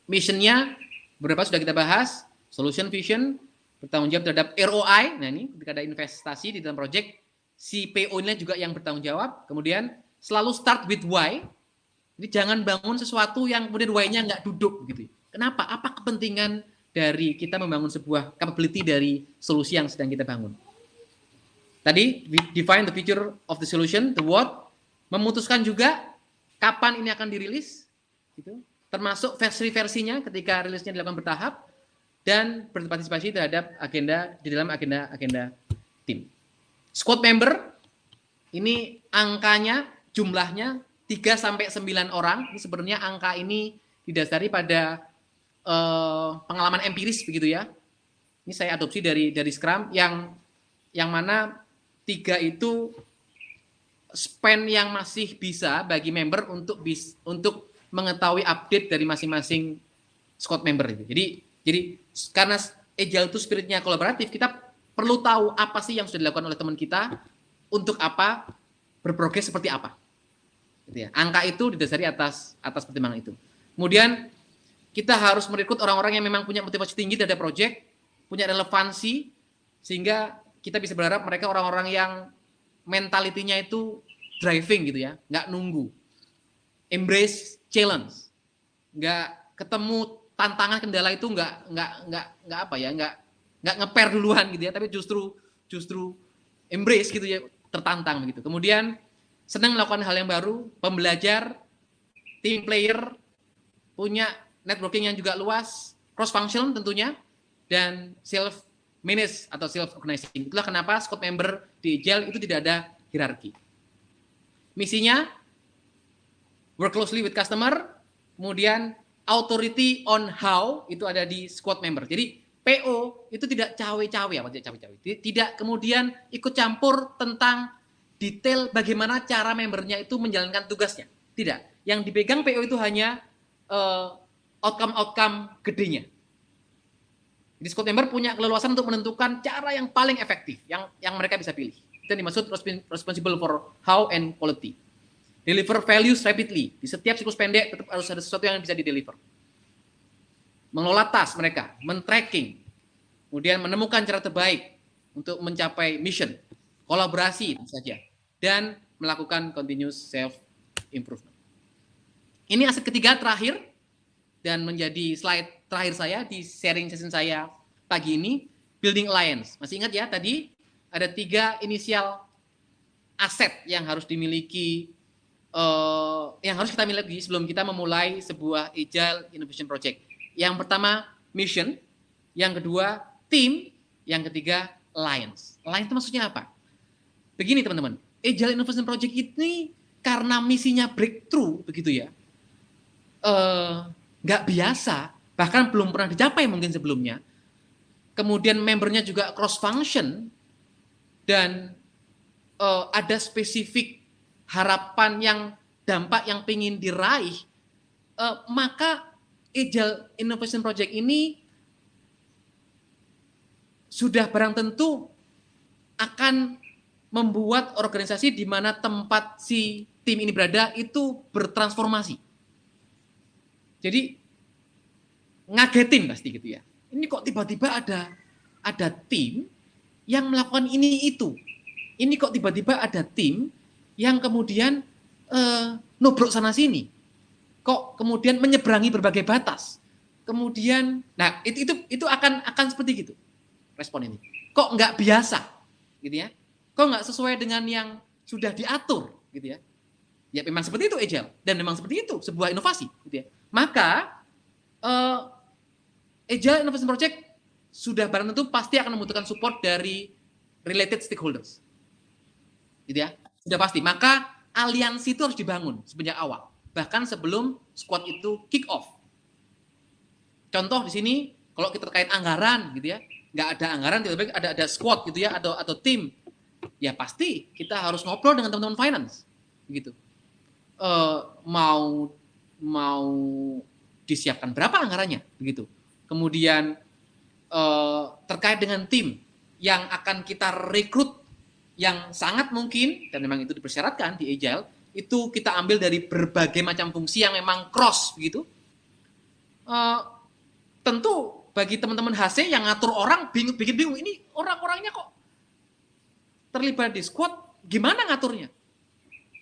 B: Missionnya beberapa sudah kita bahas, solution vision, bertanggung jawab terhadap ROI. Nah ini ketika ada investasi di dalam project, si PO-nya juga yang bertanggung jawab. Kemudian selalu start with why. Jadi jangan bangun sesuatu yang kemudian why-nya nggak duduk gitu. Kenapa? Apa kepentingan dari kita membangun sebuah capability dari solusi yang sedang kita bangun? Tadi define the feature of the solution, the what, memutuskan juga kapan ini akan dirilis, gitu. Termasuk versi-versinya ketika rilisnya dilakukan bertahap, dan berpartisipasi terhadap agenda di dalam agenda tim. Squad member ini angkanya, jumlahnya 3-9 orang. Ini sebenarnya angka ini didasari pada pengalaman empiris begitu ya. Ini saya adopsi dari Scrum yang mana 3 itu span yang masih bisa bagi member untuk mengetahui update dari masing-masing squad member itu. Jadi karena Agile itu spiritnya kolaboratif, kita perlu tahu apa sih yang sudah dilakukan oleh teman kita, untuk apa, berprogres seperti apa. Gitu ya. Angka itu didasari atas pertimbangan itu. Kemudian kita harus merekrut orang-orang yang memang punya motivasi tinggi terhadap project, punya relevansi, sehingga kita bisa berharap mereka orang-orang yang mentalitinya itu driving gitu ya, nggak nunggu. Embrace challenge, nggak ketemu tantangan kendala itu nggak ngeper duluan gitu ya, tapi justru embrace gitu ya, tertantang gitu. Kemudian senang melakukan hal yang baru, pembelajar, team player, punya networking yang juga luas, cross function tentunya, dan self manage atau self organizing. Itulah kenapa squad member di Agile itu tidak ada hierarki. Misinya work closely with customer, kemudian authority on how itu ada di squad member. Jadi PO itu tidak cawe-cawe, tidak kemudian ikut campur tentang detail bagaimana cara membernya itu menjalankan tugasnya. Tidak. Yang dipegang PO itu hanya outcome gedenya. Jadi squad member punya keleluasan untuk menentukan cara yang paling efektif yang mereka bisa pilih. Itu yang dimaksud responsible for how and quality. Deliver values rapidly. Di setiap siklus pendek tetap harus ada sesuatu yang bisa di-deliver. Mengelola task mereka, men-tracking, kemudian menemukan cara terbaik untuk mencapai mission, kolaborasi saja, dan melakukan continuous self-improvement. Ini aset ketiga terakhir, dan menjadi slide terakhir saya di sharing session saya pagi ini, building alliance. Masih ingat ya, tadi ada 3 inisial aset yang harus dimiliki, yang harus kita miliki sebelum kita memulai sebuah Agile Innovation Project. Yang pertama, mission. Yang kedua, team. Yang ketiga, alliance. Alliance itu maksudnya apa? Begini teman-teman, Agile Innovation Project ini karena misinya breakthrough, begitu ya, nggak biasa, bahkan belum pernah dicapai mungkin sebelumnya. Kemudian membernya juga cross function, dan ada spesifik harapan yang dampak yang ingin diraih, maka Agile Innovation Project ini sudah barang tentu akan membuat organisasi di mana tempat si tim ini berada itu bertransformasi. Jadi ngagetin pasti gitu ya. Ini kok tiba-tiba ada tim yang melakukan ini itu. Ini kok tiba-tiba ada tim yang kemudian nubruk sana sini. Kok kemudian menyeberangi berbagai batas. Kemudian, nah itu akan seperti gitu. respon ini. Kok nggak biasa, gitu ya? Kok nggak sesuai dengan yang sudah diatur, gitu ya? Ya memang seperti itu agile dan memang seperti itu sebuah inovasi, gitu ya. Maka agile innovation project sudah barang tentu pasti akan membutuhkan support dari related stakeholders, gitu ya. Sudah pasti. Maka aliansi itu harus dibangun semenjak awal, bahkan sebelum squad itu kick off. Contoh di sini, kalau kita terkait anggaran, gitu ya, nggak ada anggaran, tiba-tiba ada squad, gitu ya, atau tim, ya pasti kita harus ngobrol dengan teman-teman finance, gitu. Mau disiapkan berapa anggarannya, begitu. Kemudian terkait dengan tim yang akan kita rekrut, yang sangat mungkin dan memang itu dipersyaratkan di agile, itu kita ambil dari berbagai macam fungsi yang memang cross, begitu. Tentu bagi teman-teman HC yang ngatur orang bikin bingung, ini orang-orangnya kok terlibat di squad, gimana ngaturnya,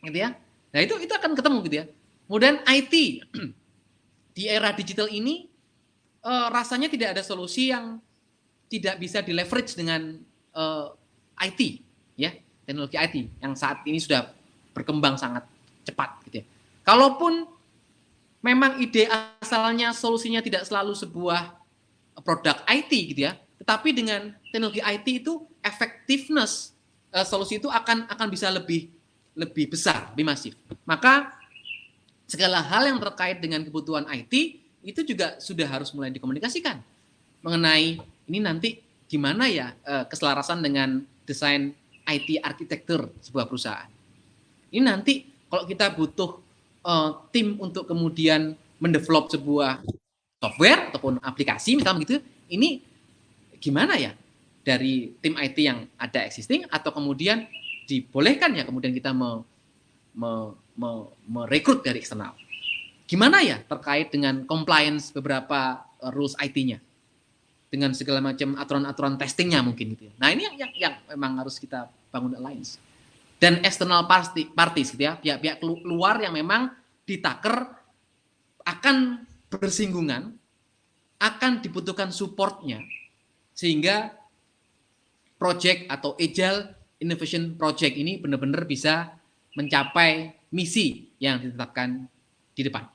B: gitu ya. Nah itu akan ketemu, gitu ya. Kemudian IT di era digital ini rasanya tidak ada solusi yang tidak bisa di leverage dengan IT, ya, teknologi IT yang saat ini sudah berkembang sangat cepat, gitu ya. Kalaupun memang ide asalnya solusinya tidak selalu sebuah produk IT, gitu ya, tetapi dengan teknologi IT itu effectiveness solusi itu akan bisa lebih besar, lebih masif. Maka segala hal yang terkait dengan kebutuhan IT itu juga sudah harus mulai dikomunikasikan mengenai ini nanti gimana ya keselarasan dengan desain IT arsitektur sebuah perusahaan. Ini nanti kalau kita butuh tim untuk kemudian mendevelop sebuah software ataupun aplikasi misalnya begitu, ini gimana ya dari tim IT yang ada existing, atau kemudian dibolehkan ya kemudian kita merekrut dari eksternal. Gimana ya terkait dengan compliance beberapa rules IT-nya dengan segala macam aturan-aturan testingnya mungkin, gitu ya. Nah ini yang memang harus kita bangun alliance. Dan external parties, gitu ya, pihak-pihak luar yang memang ditaker akan bersinggungan, akan dibutuhkan supportnya, sehingga project atau agile innovation project ini benar-benar bisa mencapai misi yang ditetapkan di depan.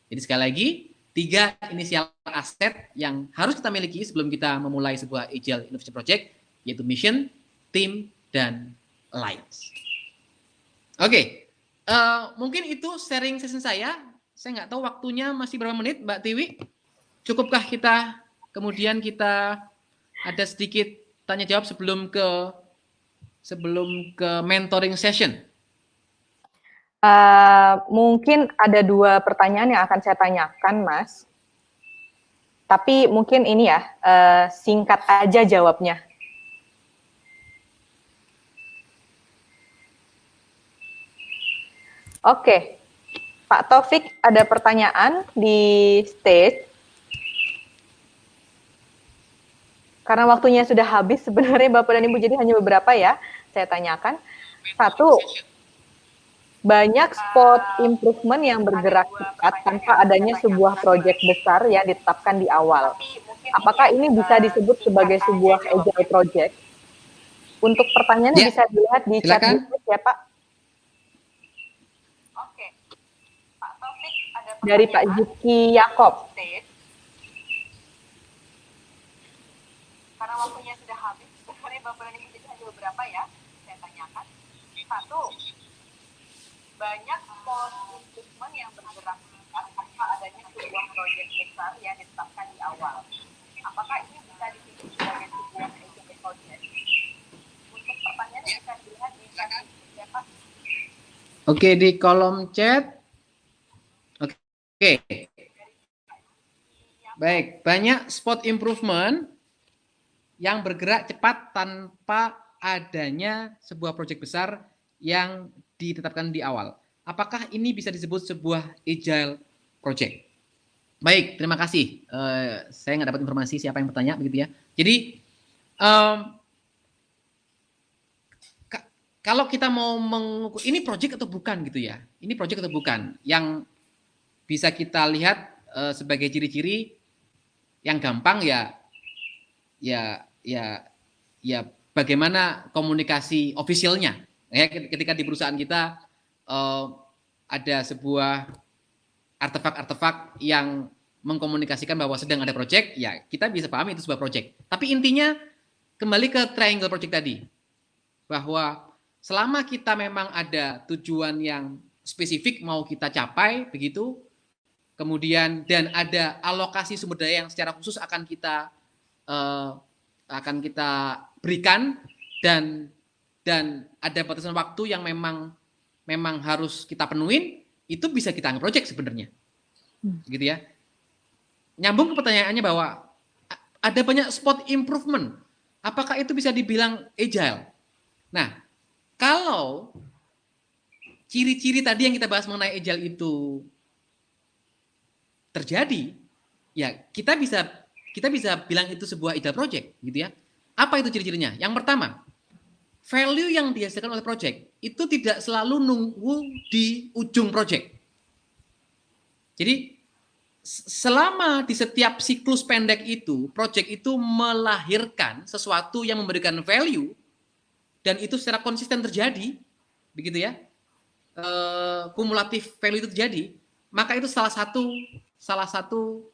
B: Jadi sekali lagi, 3 inisial aset yang harus kita miliki sebelum kita memulai sebuah agile innovation project, yaitu mission, team, dan alliance. Oke, mungkin itu sharing session saya. Saya nggak tahu waktunya masih berapa menit, Mbak Tiwi. Cukupkah kita kemudian kita ada sedikit tanya jawab sebelum ke mentoring session?
A: Mungkin ada 2 pertanyaan yang akan saya tanyakan, Mas. Tapi mungkin ini ya, singkat aja jawabnya. Oke, Pak Taufik ada pertanyaan di stage. Karena waktunya sudah habis sebenarnya Bapak dan Ibu, jadi hanya beberapa ya saya tanyakan. 1, banyak spot improvement yang bergerak cepat tanpa adanya sebuah proyek besar yang ditetapkan di awal. Apakah ini bisa disebut sebagai sebuah agile project? Untuk pertanyaannya bisa dilihat di chat box ya Pak. Oke, Pak Taufik ada pertanyaan dari Pak Zuki Yakob. Karena waktunya sudah habis, sebenarnya Bapak dan Ibu jadi hanya beberapa ya saya tanyakan. 1, banyak spot improvement yang bergerak tanpa adanya sebuah proyek besar yang ditetapkan di awal. Apakah ini bisa disebut sebagai sebuah agile project? Untuk pertanyaannya bisa dilihat di chat siapa?
B: Oke, di kolom chat. Oke. Baik, banyak spot improvement yang bergerak cepat tanpa adanya sebuah proyek besar yang ditetapkan di awal. Apakah ini bisa disebut sebuah agile project? Baik, terima kasih. Saya nggak dapat informasi siapa yang bertanya, begitu ya. Jadi kalau kita mau mengukur ini project atau bukan, gitu ya. Ini project atau bukan? Yang bisa kita lihat sebagai ciri-ciri yang gampang ya ya bagaimana komunikasi ofisialnya. Ya, ketika di perusahaan kita ada sebuah artefak-artefak yang mengkomunikasikan bahwa sedang ada project, ya kita bisa pahami itu sebuah project. Tapi intinya kembali ke triangle project tadi, bahwa selama kita memang ada tujuan yang spesifik mau kita capai, begitu, kemudian dan ada alokasi sumber daya yang secara khusus akan kita berikan, dan ada batasan waktu yang memang harus kita penuhin, itu bisa kita anggap project sebenarnya, gitu ya. Nyambung ke pertanyaannya bahwa ada banyak spot improvement, apakah itu bisa dibilang agile? Nah, kalau ciri-ciri tadi yang kita bahas mengenai agile itu terjadi, ya kita bisa bilang itu sebuah agile project, gitu ya. Apa itu ciri-cirinya? Yang pertama, value yang dihasilkan oleh project itu tidak selalu nunggu di ujung project. Jadi selama di setiap siklus pendek itu, project itu melahirkan sesuatu yang memberikan value, dan itu secara konsisten terjadi, begitu ya, kumulatif value itu terjadi, maka itu salah satu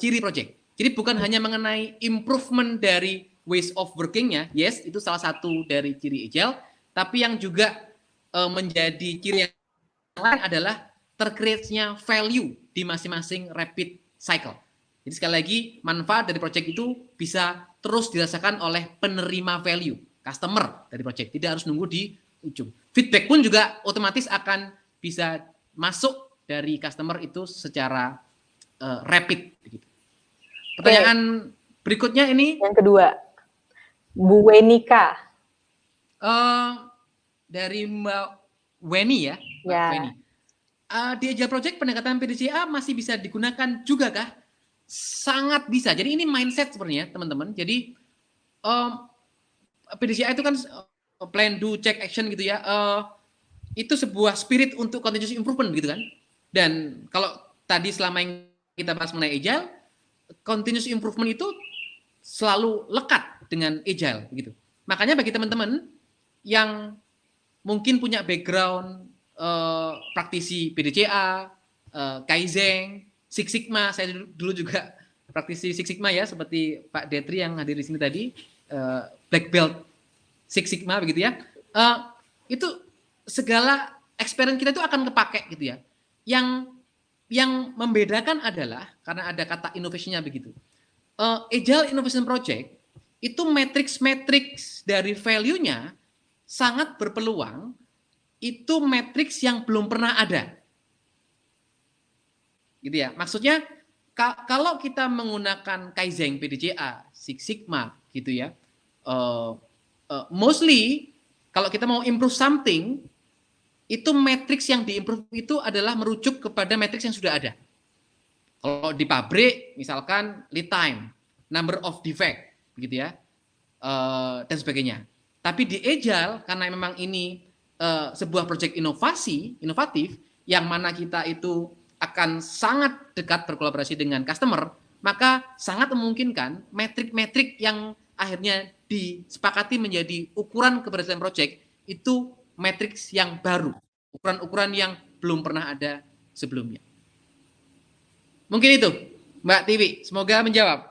B: ciri project. Jadi bukan hanya mengenai improvement dari ways of working-nya, yes, itu salah satu dari ciri agile, tapi yang juga menjadi ciri yang lain adalah tercreate-nya value di masing-masing rapid cycle. Jadi sekali lagi, manfaat dari project itu bisa terus dirasakan oleh penerima value, customer dari project, tidak harus nunggu di ujung. Feedback pun juga otomatis akan bisa masuk dari customer itu secara rapid. Pertanyaan berikutnya ini.
A: Yang kedua, Bu Wenika.
B: Dari Mbak Weni ya, Mbak Weni. Di Agile Project pendekatan PDCA masih bisa digunakan juga kah? Sangat bisa. Jadi ini mindset sebenarnya teman-teman. Jadi PDCA itu kan plan, do, check, action gitu ya. Itu sebuah spirit untuk continuous improvement gitu kan. Dan kalau tadi selama yang kita bahas mengenai Agile, continuous improvement itu selalu lekat dengan Agile gitu. Makanya bagi teman-teman yang mungkin punya background praktisi PDCA, Kaizen, Six Sigma, saya dulu juga praktisi Six Sigma ya, seperti Pak Detri yang hadir di sini tadi, Black Belt Six Sigma begitu ya. Itu segala experience kita itu akan kepake gitu ya. Yang membedakan adalah karena ada kata innovation-nya begitu. Agile Innovation Project itu matrix dari value-nya sangat berpeluang itu matriks yang belum pernah ada. Gitu ya. Maksudnya kalau kita menggunakan Kaizen, PDCA, Six Sigma gitu ya. Mostly kalau kita mau improve something, itu matriks yang diimprove itu adalah merujuk kepada matriks yang sudah ada. Kalau di pabrik misalkan lead time, number of defect gitu ya. Dan sebagainya. Tapi di Agile karena memang ini sebuah proyek inovatif yang mana kita itu akan sangat dekat berkolaborasi dengan customer, maka sangat memungkinkan metrik-metrik yang akhirnya disepakati menjadi ukuran keberhasilan proyek itu matriks yang baru, ukuran-ukuran yang belum pernah ada sebelumnya. Mungkin itu, Mbak Tiwi, semoga menjawab.